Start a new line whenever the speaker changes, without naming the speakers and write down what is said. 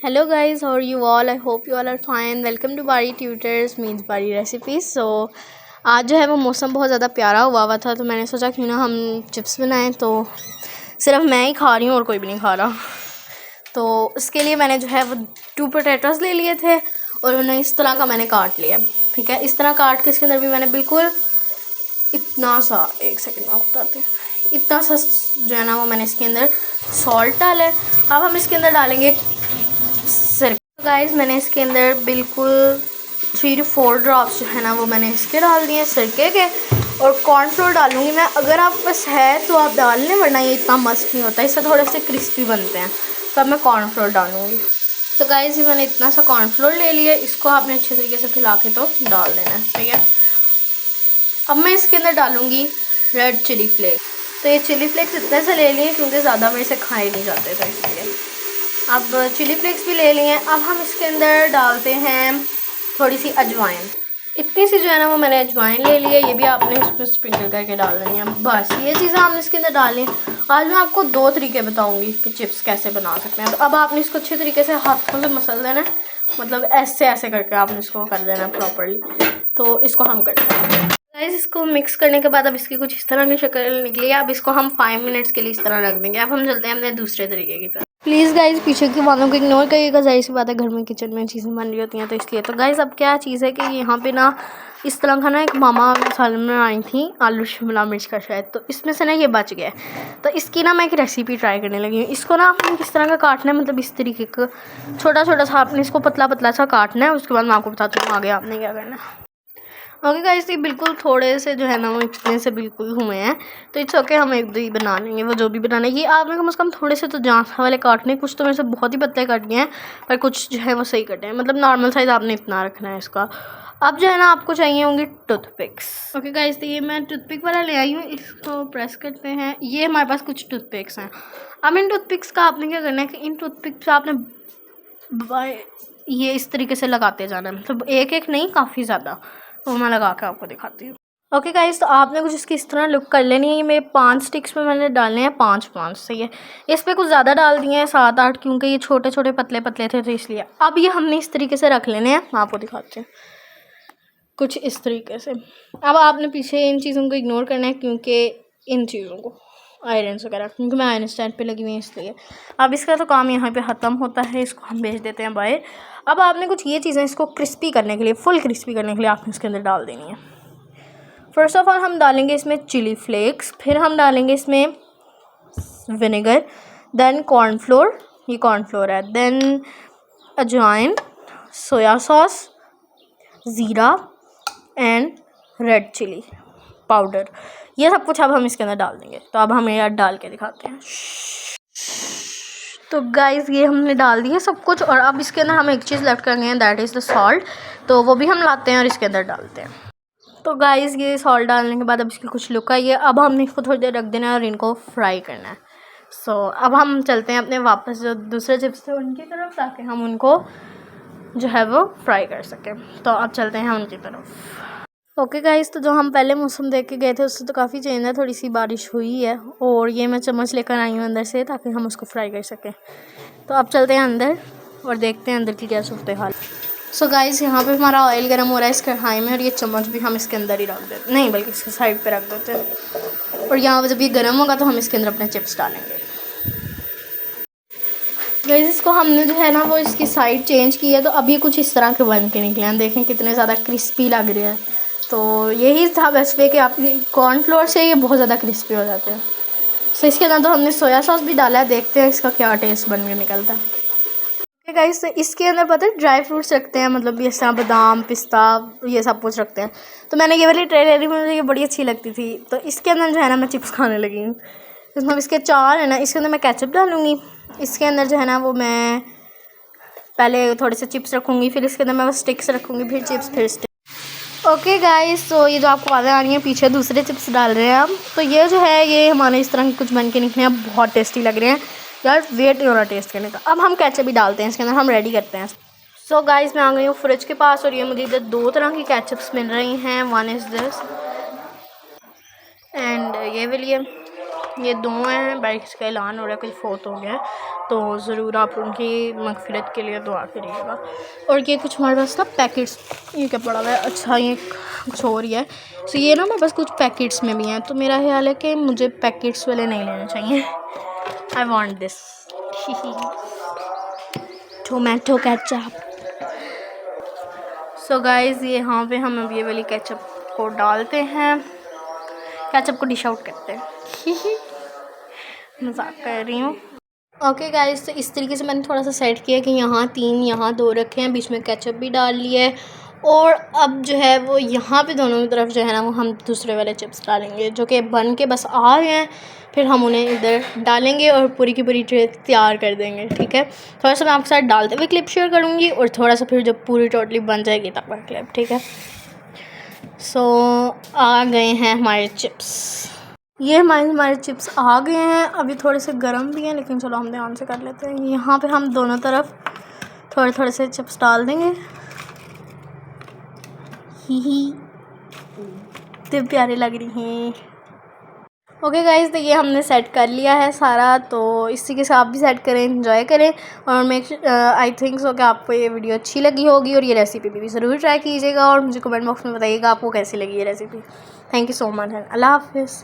Hello guys, how are you all? I hope you all are fine. Welcome to Bari Tutors means Bari Recipes. So आज जो है वो मौसम बहुत ज़्यादा प्यारा हुआ था, तो मैंने सोचा क्यों ना हम चिप्स बनाएं। तो सिर्फ मैं ही खा रही हूँ और कोई भी नहीं खा रहा। तो इसके लिए मैंने जो है वो 2 पोटैटोज़ ले लिए थे और उन्हें इस तरह का मैंने काट लिया। ठीक है, इस तरह काट के इसके अंदर भी मैंने बिल्कुल इतना सा, एक सेकेंड में बताते हैं, इतना सा जो है ना वो मैंने इसके अंदर सॉल्ट डाला है। अब हम इसके अंदर डालेंगे सिरका। गाइस मैंने इसके अंदर बिल्कुल 3 to 4 ड्रॉप्स जो है ना वो मैंने इसके डाल दिए सिरके के, और कॉर्नफ्लोर डालूंगी मैं। अगर आप पास है तो आप डाल लें, वरना ये इतना मस्त नहीं होता, इससे थोड़े से क्रिस्पी बनते हैं। तो अब मैं कॉर्नफ्लोर डालूंगी। तो गाइस ये मैंने इतना सा कॉर्नफ्लोर ले लिया, इसको आपने अच्छे तरीके से फैला के तो डाल देना है। सही है, अब मैं इसके अंदर डालूंगी रेड चिली फ्लेक्स। तो ये चिली फ्लेक्स इतने से ले लिए क्योंकि ज़्यादा मेरे से खाए नहीं जाते थे, इसलिए अब चिली फ्लेक्स भी ले लिए हैं। अब हम इसके अंदर डालते हैं थोड़ी सी अजवाइन। इतनी सी जो है ना वो मैंने अजवाइन ले ली है, ये भी आपने उसमें स्प्रिंकल करके डाल देनी है। बस ये चीज़ें हमने इसके अंदर डाली हैं। आज मैं आपको 2 तरीके बताऊंगी कि चिप्स कैसे बना सकते हैं। तो अब आपने इसको अच्छे तरीके से हाथों से मसल देना है, मतलब ऐसे ऐसे करके आपने इसको कर देना है प्रॉपरली। तो इसको हम करते हैं गाइस। इसको मिक्स करने के बाद अब इसकी कुछ इस तरह की शक्ल निकली है। अब इसको हम 5 मिनट्स के लिए इस तरह रख देंगे। अब हम चलते हैं अपने दूसरे तरीके की तरफ। प्लीज़ गाइस पीछे की बातों को इग्नोर करिएगा, जाहिर सी बात है घर में किचन में चीज़ें बन रही होती हैं तो इसलिए। तो गाइस अब क्या चीज़ है कि यहाँ पे ना इस तरह का ना एक मामा सालन में आई थी, आलू शिमला मिर्च का शायद, तो इसमें से ना ये बच गया। तो इसकी ना मैं एक रेसिपी ट्राई करने लगी हूँ। इसको ना आपने किस तरह का काटना है, मतलब इस तरीके का छोटा छोटा सा आपने इसको पतला पतला सा काटना है। उसके बाद मैं आपको बताती हूँ आगे आपने क्या करना है। ओके गाइस, ये बिल्कुल थोड़े से जो है ना वो इतने से बिल्कुल हुए हैं, तो इट्स ओके, हम एक दो ही बना लेंगे। वो जो भी बनाने की आपने कम से कम थोड़े से तो जांच वाले काटने। कुछ तो मेरे से बहुत ही पतले कट गए हैं, पर कुछ जो है वो सही कटे हैं, मतलब नॉर्मल साइज़ आपने इतना रखना है इसका। अब जो है ना आपको चाहिए होंगी टूथपिक्स। ओके गाइस, तो ये मैं टूथपिक वाला ले आई हूँ, इसको प्रेस करते हैं। ये हमारे पास कुछ टूथपिक्स हैं। अब इन टूथपिक्स का आपने क्या करना है कि इन टूथपिक्स आपने ये इस तरीके से लगाते जाना है, मतलब एक एक नहीं, काफ़ी ज़्यादा। तो मैं लगा के आपको दिखाती हूँ। ओके गाइस, तो आपने कुछ इसकी इस तरह लुक कर लेनी है। ये मेरे 5 स्टिक्स में मैंने डालने हैं 5 सही है। इस पर कुछ ज़्यादा डाल दिए हैं 7-8, क्योंकि ये छोटे छोटे पतले पतले थे तो इसलिए। अब ये हमने इस तरीके से रख लेने हैं, मैं आपको दिखाती हूँ कुछ इस तरीके से। अब आपने पीछे इन चीज़ों को इग्नोर करना है, क्योंकि इन चीज़ों को आयरन वगैरह, क्योंकि मैं आयरन स्टैंड पे लगी हुई है इसलिए। अब इसका तो काम यहाँ पे ख़त्म होता है, इसको हम भेज देते हैं बाहर। अब आपने कुछ ये चीज़ें इसको क्रिस्पी करने के लिए, फुल क्रिस्पी करने के लिए आपने इसके अंदर डाल देनी है। फर्स्ट ऑफ ऑल हम डालेंगे इसमें चिली फ्लेक्स, फिर हम डालेंगे इसमें विनेगर, देन कॉर्नफ्लोर, ये कॉर्नफ्लोर है, देन अजवाइन, सोया सॉस, ज़ीरा एंड रेड चिली पाउडर, ये सब कुछ अब हम इसके अंदर डाल देंगे। तो अब हम ये डाल के दिखाते हैं। तो गाइस ये हमने डाल दिया सब कुछ, और अब इसके अंदर हम एक चीज़ लेफ्ट करेंगे, दैट इज़ द सॉल्ट। तो वो भी हम लाते हैं और इसके अंदर डालते हैं। तो गाइस ये सॉल्ट डालने के बाद अब इसकी कुछ लुक आई है। अब हमने इसको थोड़ी देर रख देना है और इनको फ्राई करना है। सो अब हम चलते हैं अपने वापस जो दूसरे चिप्स थे उनकी तरफ, ताकि हम उनको जो है वो फ्राई कर सकें। तो अब चलते हैं उनकी तरफ। ओके गाइस, तो जो हम पहले मौसम देख के गए थे उससे तो काफ़ी चेंज है, थोड़ी सी बारिश हुई है, और ये मैं चम्मच लेकर आई हूँ अंदर से ताकि हम उसको फ्राई कर सकें। तो अब चलते हैं अंदर और देखते हैं अंदर की क्या सूरत हाल। सो गाइस यहाँ पे हमारा ऑयल गर्म हो रहा है इस कढ़ाई में, और ये चम्मच भी हम इसके अंदर ही रख देते, नहीं बल्कि इसके साइड पे रख देते हैं। और यहाँ पर जब ये गर्म होगा तो हम इसके अंदर अपने चिप्स डालेंगे। गाइस इसको हमने जो है ना वो इसकी साइड चेंज की है, तो अब ये कुछ इस तरह के बन के निकले हैं। देखें कितने ज़्यादा क्रिस्पी लग रहे हैं। तो यही था बेस्ट वे कि आप कॉर्नफ्लोर से ये बहुत ज़्यादा क्रिस्पी हो जाते हैं। सो इसके अंदर तो हमने सोया सॉस भी डाला है, देखते हैं इसका क्या टेस्ट बन के निकलता है। ओके गाइस, इसके अंदर पता है ड्राई फ्रूट्स रखते हैं, मतलब ये सब बादाम पिस्ता ये सब कुछ रखते हैं। तो मैंने ये वाली ट्रे ले ली, मुझे ये बड़ी अच्छी लगती थी। तो इसके अंदर जो है ना मैं चिप्स खाने लगी हूँ। इसमें इसके 4 है ना, इसके अंदर मैं केचप डालूँगी। इसके अंदर जो है ना वो मैं पहले थोड़े से चिप्स रखूँगी, फिर इसके अंदर मैं बस स्टिक्स रखूँगी, फिर चिप्स, फिर स्टिक्स। ओके गाइस, तो ये जो आपको आवाज़ें आ रही हैं पीछे दूसरे चिप्स डाल रहे हैं हम। तो ये जो है ये हमारे इस तरह के कुछ बन के निकले हैं, बहुत टेस्टी लग रहे हैं यार, वेट नहीं हो रहा टेस्ट करने का। अब हम केचप भी डालते हैं इसके अंदर, हम रेडी करते हैं। सो गाइस मैं आ गई हूँ फ्रिज के पास, और ये मुझे इधर 2 तरह की केचप्स मिल रही हैं। वन इज़ दिस एंड ये वाली है। ये दो हैं, भाई किसका ऐलान हो रहा है, कोई फोत हो गया है, तो ज़रूर आप उनकी मगफिरत के लिए दुआ करिएगा। और ये कुछ हमारे पास ना पैकेट्स, ये क्या पड़ा हुआ है, अच्छा ये कुछ और ही है। तो ये ना मेरे पास कुछ पैकेट्स में भी हैं, तो मेरा ख्याल है कि मुझे पैकेट्स वाले नहीं लेने चाहिए। I want this tomato ketchup. So guys यहाँ पे हम अब ये वाली केचप को डालते हैं, केचप को डिश आउट करते हैं। मजाक कर रही हूँ। ओके गाइस, तो इस तरीके से मैंने थोड़ा सा सेट किया कि यहाँ 3 यहाँ 2 रखे हैं, बीच में केचप भी डाल लिया है। और अब जो है वो यहाँ पे दोनों की तरफ जो है ना वो हम दूसरे वाले चिप्स डालेंगे, जो कि बन के बस आ गए हैं। फिर हम उन्हें इधर डालेंगे और पूरी की पूरी ट्रे तैयार कर देंगे। ठीक है, थोड़ा सा मैं आपके साथ डालते हुए क्लिप शेयर करूँगी और थोड़ा सा फिर जब पूरी टोटली बन जाएगी तब का क्लिप। ठीक है, सो आ गए हैं हमारे चिप्स। ये हमारे चिप्स आ गए हैं। अभी थोड़े से गर्म भी हैं, लेकिन चलो हम ध्यान से कर लेते हैं। यहाँ पे हम दोनों तरफ थोड़े थोड़े से चिप्स डाल देंगे। ही इतने प्यारे लग रही हैं। ओके गाइस, तो ये हमने सेट कर लिया है सारा, तो इस तरीके से आप भी सेट करें, एंजॉय करें। और मेक आई थिंक सो कि आपको ये वीडियो अच्छी लगी होगी और ये रेसिपी भी ज़रूर ट्राई कीजिएगा और मुझे कमेंट बॉक्स में बताइएगा आपको कैसी लगी ये recipe. Thank you so much, अल्लाह हाफिज़।